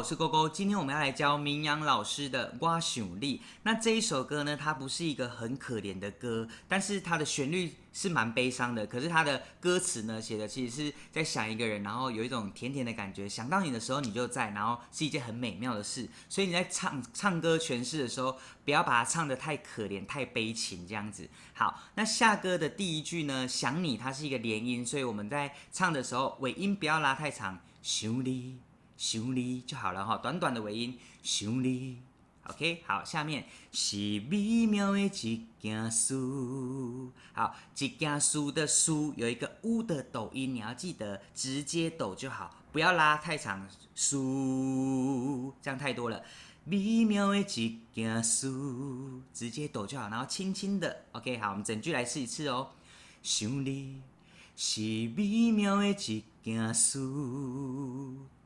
是勾勾。今天我们要来教明阳老师的《我想你》。那这一首歌呢，它不是一个很可怜的歌，但是它的旋律是蛮悲伤的。可是它的歌词呢，写的其实是在想一个人，然后有一种甜甜的感觉，想到你的时候你就在，然后是一件很美妙的事。所以你在唱歌诠释的时候，不要把它唱得太可怜、太悲情这样子。好，那下歌的第一句呢，想你，它是一个连音，所以我们在唱的时候尾音不要拉太长，想你。想你就好了哈，短短的尾音，想你 ，OK， 好，下面是美妙的一件事，好，一件事的事有一个乌的抖音，你要记得直接抖就好，不要拉太长，事这样太多了。美妙的一件事，直接抖就好，然后轻轻的 ，OK， 好，我们整句来试一次哦。想你是美妙的一件事。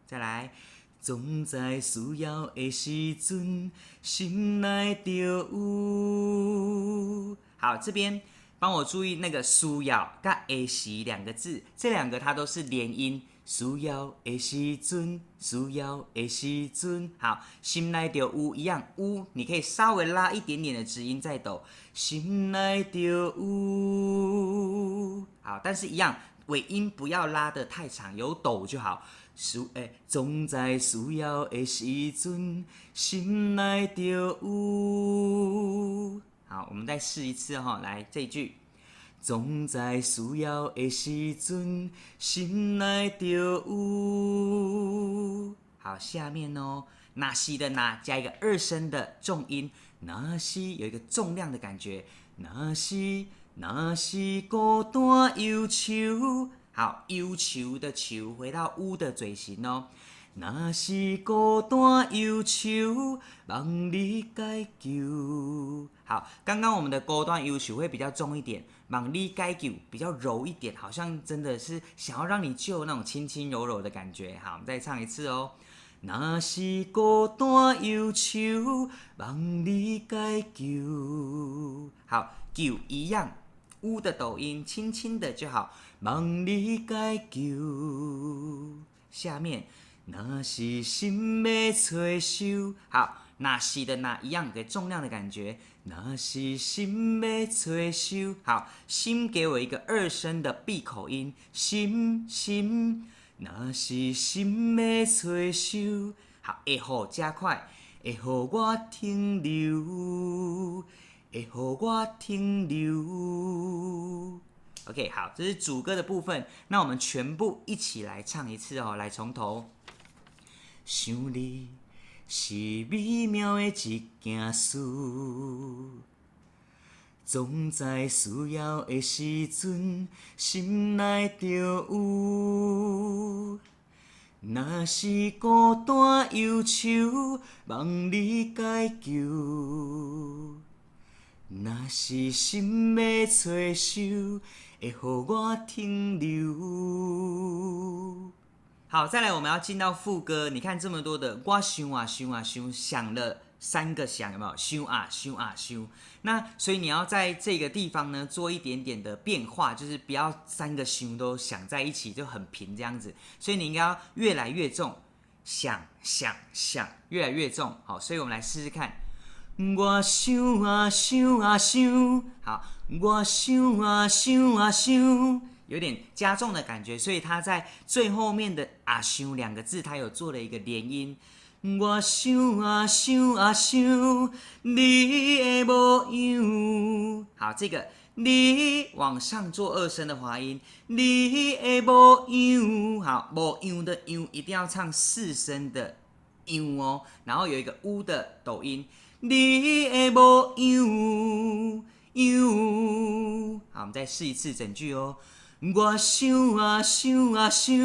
再来，总在需要的时阵，心内就有。好，这边帮我注意那个需要跟的时两个字，这两个它都是连音。需要的时阵，需要的时阵，好，心内就有一样，有你可以稍微拉一点点的直音再抖，心内就有。好，但是一样。尾音不要拉得太长，有抖就好。总在需要的时阵，心内就有。好，我们再试一次哈，来这一句。总在需要的时阵，心内就有。好，下面哦，那西的那加一个二声的重音，那西有一个重量的感觉，那是孤单忧愁，好，忧愁的愁回到乌的嘴型哦。那是孤单忧愁，望你解救。好，刚刚我们的孤单忧愁会比较重一点，望你解救比较柔一点，好像真的是想要让你救那种轻轻柔柔的感觉。好，我们再唱一次哦。那是孤单忧愁，望你解救。好，救一样。乌的抖音，轻轻的就好，望你解救。下面，那是心要找收，好，那是的那一样给重量的感觉，那是心要找收，好，心给我一个二声的闭口音，心心，那是心要找收，好，会好加快，会好我停留。会予我停留。OK， 好，这是主歌的部分。那我们全部一起来唱一次哦，来从头。想你是美妙的一件事，总在需要的时阵，心内就有。若是孤单忧愁，望你解救。若是心要找收，会予我停留。好，再来我们要进到副歌。你看这么多的我想啊想啊想，想了三个想，有没有？想啊想啊想。那所以你要在这个地方呢做一点点的变化，就是不要三个想都想在一起，就很平这样子。所以你应该要越来越重，想想想，越来越重。好，所以我们来试试看。我想啊想啊想，好，我想啊想啊想，有点加重的感觉，所以它在最后面的啊想两个字，它有做了一个连音。我想啊想啊想，你的模样，好，这个你往上做二声的滑音，你的模样，好，模样的样一定要唱四声的样哦，然后有一个乌的抖音。你的模样，好，我们再试一次整句哦。我想啊想啊想，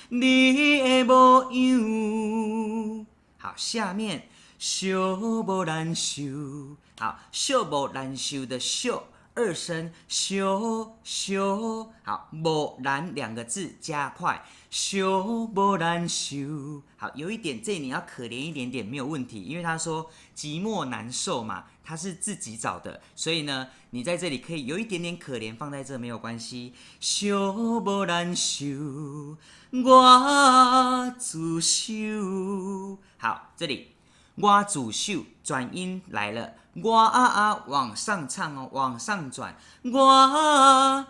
你的模样。好，下面寂无难受，好，寂无难受的寂二声修修，好，无难两个字加快，修无难修，好，有一点这里你要可怜一点点没有问题，因为他说寂寞难受嘛，他是自己找的，所以呢，你在这里可以有一点点可怜放在这没有关系，修无难修，我自首，好，这里。我自首，转音来了，我往上唱哦，往上转，我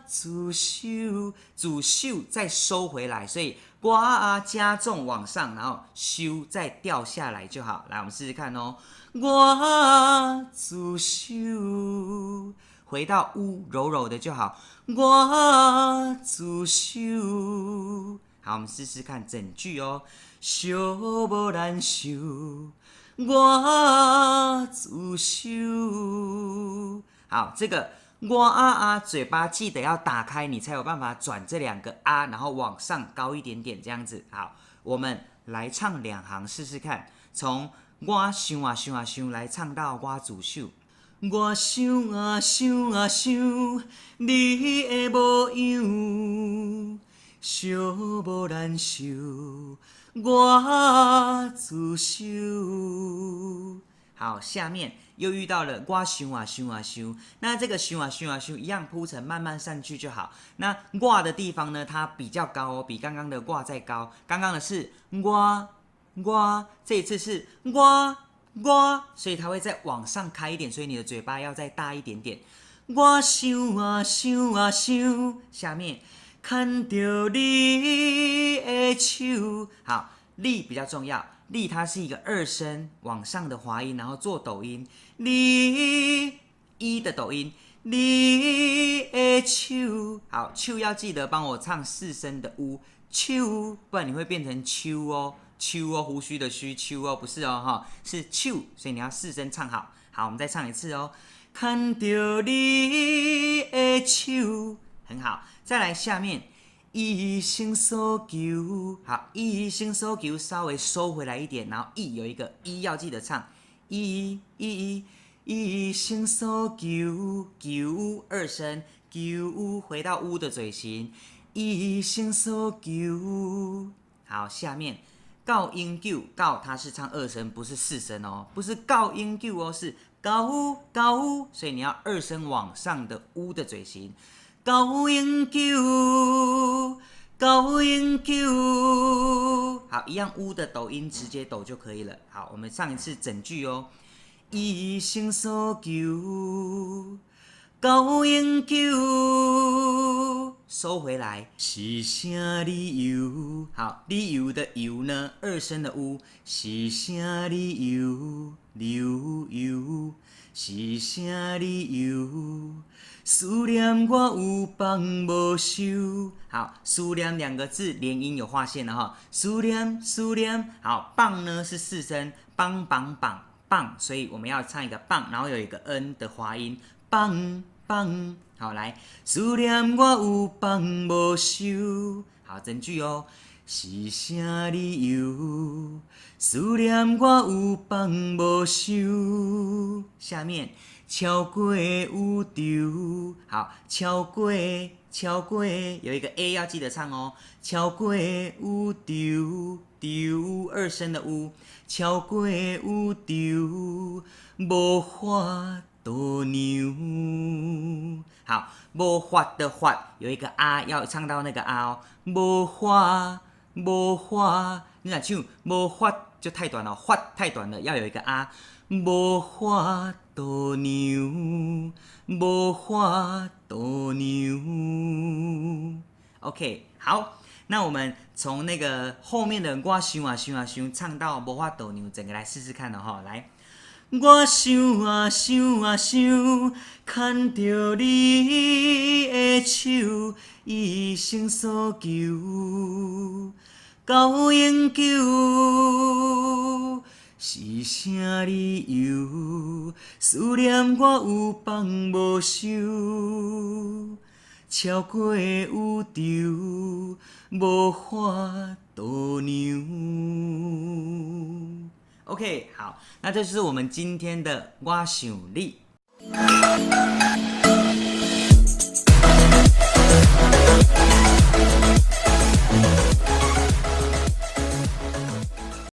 自首，自首再收回来，所以我加重往上，然后收再掉下来就好。来，我们试试看哦，我自首，回到呜柔柔的就好，我自首。好，我们试试看整句哦。小无难受，我自首。好，这个我嘴巴记得要打开，你才有办法转这两个然后往上高一点点，这样子。好，我们来唱两行试试看，从我想来唱到我自首。我想想，你的模样。小无难受，我自首。好，下面又遇到了我想，那这个想一样铺成慢慢上去就好。那我的地方呢，它比较高哦，比刚刚的我再高。刚刚的是我，这一次是我，所以它会再往上开一点，所以你的嘴巴要再大一点点。我想，下面。看到你的手，好，力比较重要，力它是一个二声往上的滑音，然后做抖音，你一的抖音，你的手，好，手要记得帮我唱四声的呜，手，不然你会变成秋哦，胡须的须，秋哦，不是哦，哈，是手，所以你要四声唱好。好，我们再唱一次哦，看到你的手，很好。再来下面，一心所求，好，一心所求稍微收回来一点，然后有一个要记得唱，一心所求，求二声，求回到乌的嘴型，一心所求，好，下面高音九，高它是唱二声，不是四声哦，不是高音九哦，是高，所以你要二声往上的乌的嘴型。高音九，好，一样乌的抖音直接抖就可以了。好，我们上一次整句哦，一心所求，高音九，收回来，是啥理由？好，理由的由呢，二声的乌，是啥理由？是啥理由？思念我有放无收，好，思念两个字连音有划线了哈，思念，好，棒呢是四声，棒，所以我们要唱一个棒，然后有一个 n 的滑音，棒，好，来，思念我有放无收，好，整句哦，是啥理由？思念我有放无收，下面。超过有潮，好，超过有一个 A 要记得唱哦，超过有潮，二声的有，超过有潮，无法度娘，好，无法的法有一个要唱到那个哦，无法，你若唱无法就太短了，法太短了，要有一个无法度娘，无法度娘。OK， 好，那我们从那个后面的我想唱到无法度娘，整个来试试看哈，来。我想，看到你的手，一心所求，高音九。是啥理由？思念我有放无收，超过有潮，无法度娘。OK， 好，那这就是我们今天的我想你。